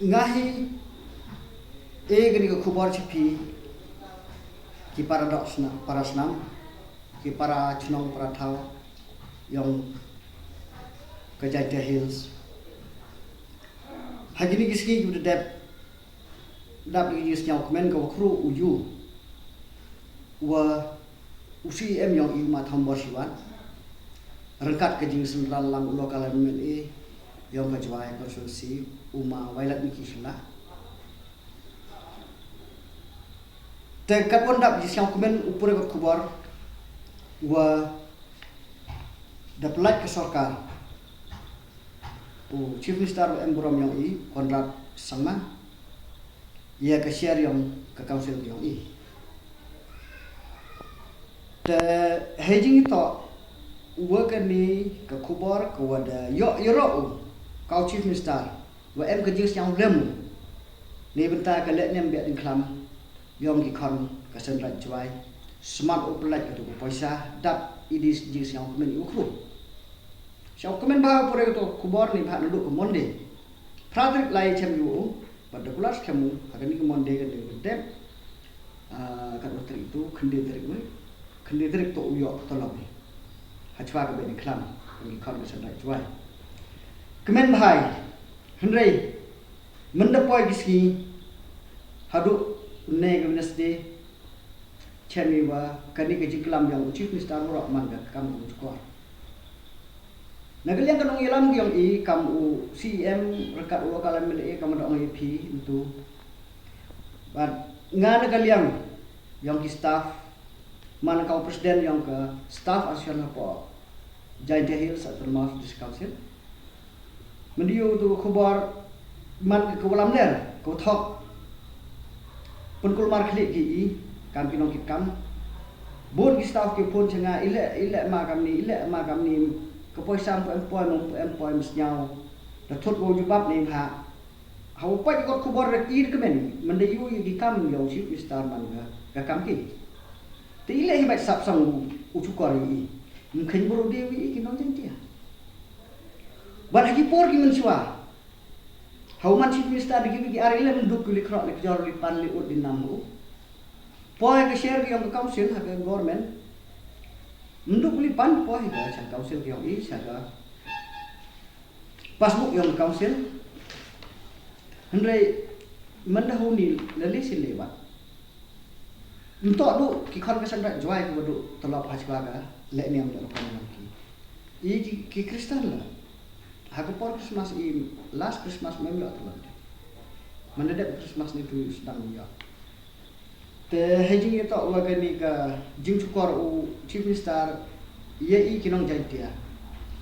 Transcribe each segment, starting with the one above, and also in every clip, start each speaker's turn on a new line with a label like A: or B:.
A: ngahi gani ko khubor chipi ki para senam ki para chnong para thau yang ke Jaita Hills hagini kiski ku dap ni nyau komen ko kru uju wa usi yang iu ma thambor siwan rengkat ke jing sentral lang lokal MLA yang ke jwai konsulsi uma wailat miki sila te kapon dap nyau komen upure ko khubor wa dapat ke sorkar Chief Minister Emburam yang kontrak sama ia ke share yang ke council yang te hedging itu work ni ke kubor ke wada yo kau Chief Minister wa em ke jings yang lem ni bentar ke let nem biak dingklam yang ki kon ke senrat juai smart uplet ke tu poisa dap idis jings yang men ukru Siapa komen bahawa pura itu kubor ni bahan duduk ke monde. Pradrik lai cem yu, pada kulas kamu akan ni ke monde kan dia berdep. Kat dokter itu kendi terik tu uyok tolong ni. Hajwa ke bini kelam, bagi kau ke sana jual. Kemen bahai, Henry, mendepoi giski, haduk ne ke minasde, cem yu wa kani ke jiklam yang Chief Minister Murak mangga kamu cukup. Nagaliang kanong ilam yang kamu CM rekat lokal MLA kamu dong IP itu. But nga nagaliang yang ki staff mana kau presiden yang ke staff asyal po Jaita Hills atau mas di council. Mendiu tu khabar man ke walam ler kau thok pun kulmar klik ki kam pinong ki kam bon ki staff ki pun cenga ile ma kam ni kepoisam employ mesnyau da thot go jubab ni ha hau pa ko khobor ir kemen mendayu di kam yo Chief Minister man ga kam ki te ile hi bai sap sang uchu kori mungkin buru dewi ki nong jentia ban haki por ki mensua hau man Chief Minister di arile menduk li kro li jor li pan li ud di namu poy ke share ki yang council ha government Menduk beli pan poh itu saya council yang saya passbook yang council Henry mendahului lali silewat untuk tu kikon kesan rak juai ke bodoh telap hajwaga lek ni am dak laki ki Kristen lah aku por Christmas last Christmas memang tak telap mendadak Christmas ni tu sedang ya te hedging itu waga ni ka jing cukor Chief Minister ye kinong Jaita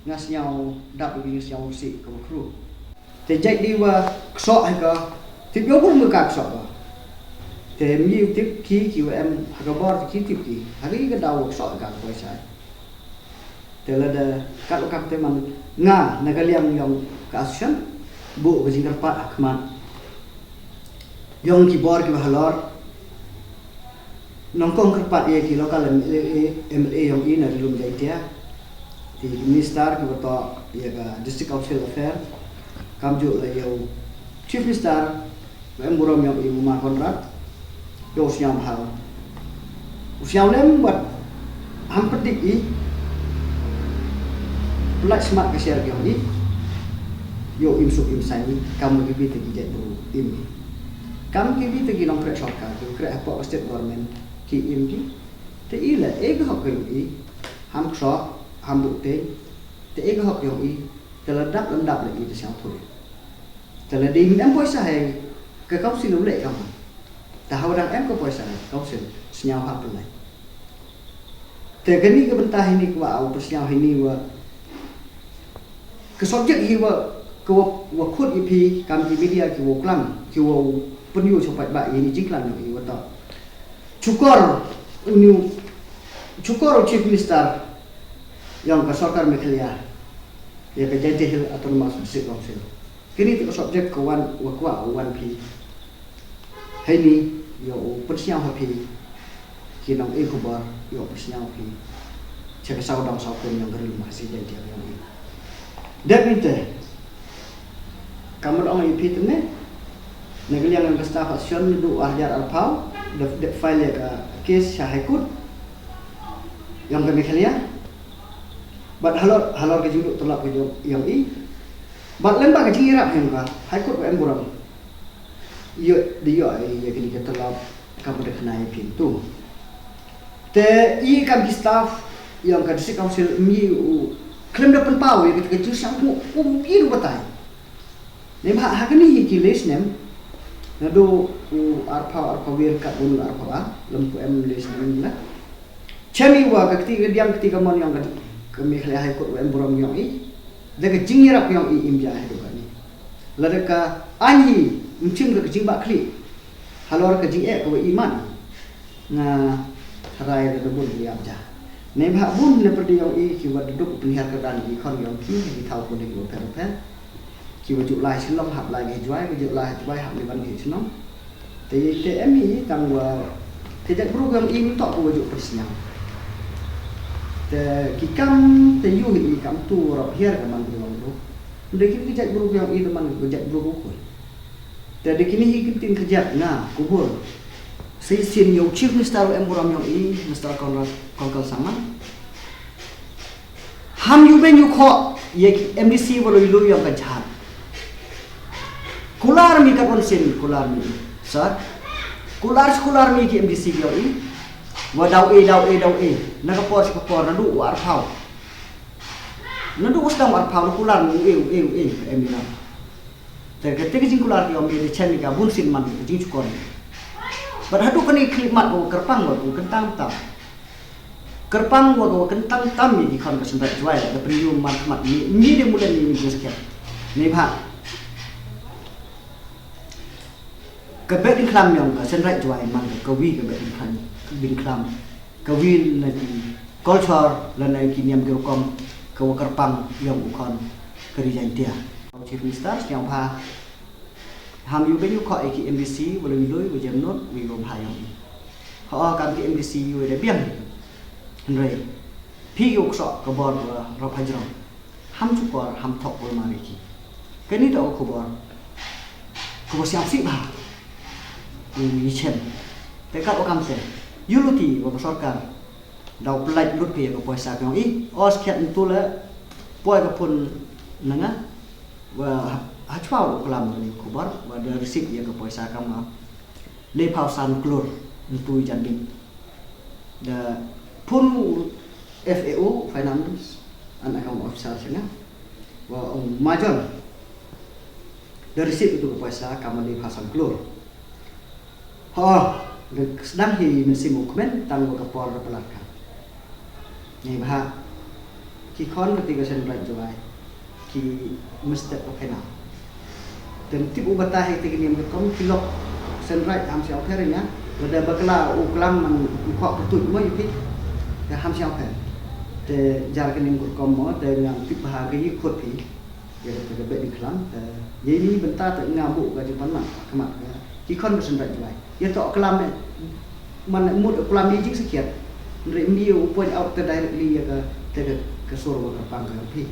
A: ngas nyau dap bi nyau si ko kru te jai di wa kso ka tip yo pun muka kso ba te mi tip ki em ka bor ki tip ki hari ka daw kso ka ko sai te la da ka ka te man nga nagaliang yang ka action bu jing karpat akman yang ki bor ki halor nongkong kerpat ye ki lokal MLA yang ini dari Lum Jaita di Minister ki beto ye ka District Council Affair kam jo la yo Chief Minister Emburam yang ibu ma kontrak yo siam hal usiam lem buat hampir dik pelak smart ke share yang ni yo imsuk imsani kamu gibi tegi jatuh tim kamu gibi tegi nong krek sorkar krek apa state government ki imki te ila eg hok yi ham kso ham bukte te eg hok yo yi te ladap lagi te siang thoi te la dim em poisa hai ke kau sin ule kam ta hawdang em ko poisa kau sin senyau hak pelai te gani ke bentah ini ku au persenyau ini wa ke subjek hi wa ko wa khut ipi kam di media ki wo klam ki wo penyu sopat ba ini jingklan ni wa ta Cukor Chief Minister yang ke sorkar Mekhelia ya ke Jaita Hills atau mas District Council kini tu subjek ke wan pi hai ni yo persiang pi kinong kubar yo persiang pi cek saudang saudang yang geril masih jadi yang ini dan itu kamu orang pi tu ne Nagaliang ang staff action do arjar alpau the file ya case syahikut yang kami kalian bat halor ke juduk tolak ke yang bat lembang ke jingira yang ka haikut ko emburam iyo dia ya kini ke tolak kamu de kenai pintu te kam ki staff yang ka district council mi klaim dapat pau ya kita kecil sang iru batai nem ha kini ki les nem nado arpa wir kat bun arpa lempu les nem la chemi wa ketika mon yang kami kali hai kot wen borom yang daga jingira yang imja hai dokani ladaka anhi mcim ke jingba kli halor ke jing ko iman na harai da bun dia ja ne ba bun ne perdi yang ki wa duduk pelihar ke dan ki kon yang ki thau ko ne ko per ki wa juk lai silom hap lai ge juai juk lai juai hap le ban ge sinom te mi tang wa tidak program ini tok ko juk persnyang te kikam te yu hi kam tu ro hier ka man dulu do de ki jak program ini man ko jak program ko te de kini hi tin kerja na kubur sei sin yo chief minister em boram yo minister kon sama ham yu ben yu kho ye MDC bolo lu yo ka jhan kular mi ka kon sin kular mi sir kular mi ki MDC yo wa dau e na ka por na du war phau na du usdam war phau kular mi em na te ke te jing kular yo mi de chen ka bun sin man jing chukon but hadu kani klimat ko kerpang ko kentang tam kerpang ko kentang tam ni kon ka sampai jual da prium mat ni de mulen ni sekian ni ba ke bedin klam yang ka senrai jual man ka wi ke bedin klam bin klam ka wi na di culture la na ki niam ke kom ka kerpang yang ukon kerijan dia chief minister yang pa ham yu ben yu kho ki MDC boleh loi boleh not wi gom hayang ho kam ki MDC yu de biang nrei phi yu kso ka bor ro phajro ham chu kor ham thok bol mari ki keni do ko bor siap si ba ni chen te ka okam se unity wa sarkar dau plaj lut ke ko poisa ka os khet tu la poi ka pun nanga wa hachwau kelam ni kubar wa da receipt ya ke poisa kama le pausan klur untuk janding da pun FAO finance an account officer sana wa majon da receipt itu ke poisa kama le pausan klur ha sedang hi mesin dokumen tang ke por pelaka ni bah ki kon ketika sen right joai ki mesti okena dan tip ubatahi tegini kom kilok senrai ham siao pernya ada bakla uklam man kok betut mo yupi ya ham siao per te jar kenim kom mo te ngam tip bahagi khot pi ya te be di klam ye ni benta te ngabu ga jipan man kemat ki kon senrai juai ya to klam man mut klam ni jik sekiat re mi upon out te directly ya te ke soro ka pang ka pi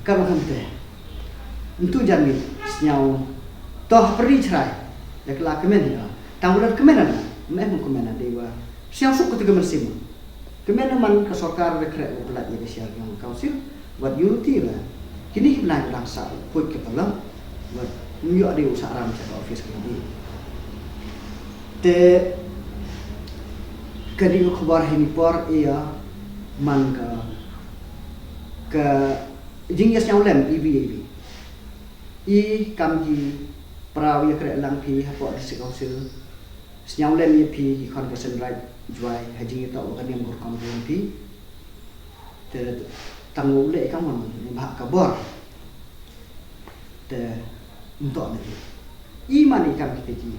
A: kan kan te untuk jami senyau toh pergi cerai ya kelak kemen ya tanggulan kemenan memang kemenan dewa siang suk ketika mesim kemenan man ke sorkar rekrek pelat jadi siang yang kausil buat unity lah kini naik langsa put ke dalam buat nyok di usaha ram cak office kini te kadi khabar ini por ia man ke jingyas yang lem EV i kamji praw ya kre lang phi hapo district council snyau lem ye phi khon ka senrai juai haji to ka niam gor kam phi te tangu le kam man ba ka bor te untuk ni i mani kam kita ji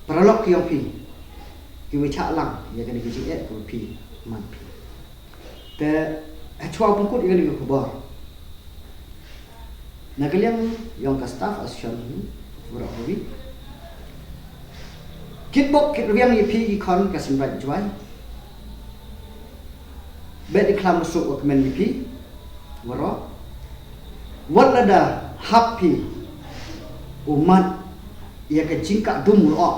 A: pralok yang phi ki we cha lang ya kan ki ji et ko phi man phi te chwa pungkut ya ni ko bor Nagaliang yang ka staff asyon berapa wi kitbok kitbiang yipi ikon ka simbat juai bet iklam masuk wakmen yipi waro wat lada happy umat ia kecing kak dumul ok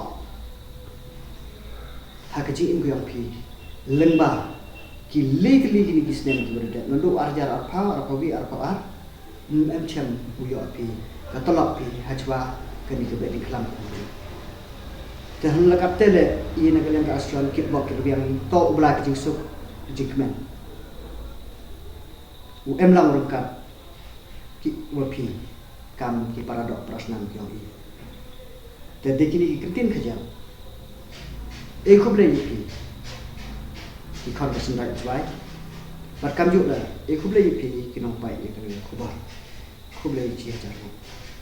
A: ha kecing in yang pi lengba ki legally gini kisnen tu berada mendu arjar apa bi apa ar cem uyo pi katolak pi hajwa kani ke bedi kelam dan lekap tele ia nak kalian ke Australia kitbok yang to belah kecing suk jikmen lang rengkat ki wapi kam ki paradok prasnan ki oi jadi kini kentin kerja khub le pi ki khon ka sendai twai bat kam juk la khub le pi ki nong pai ye ka khub le chi jar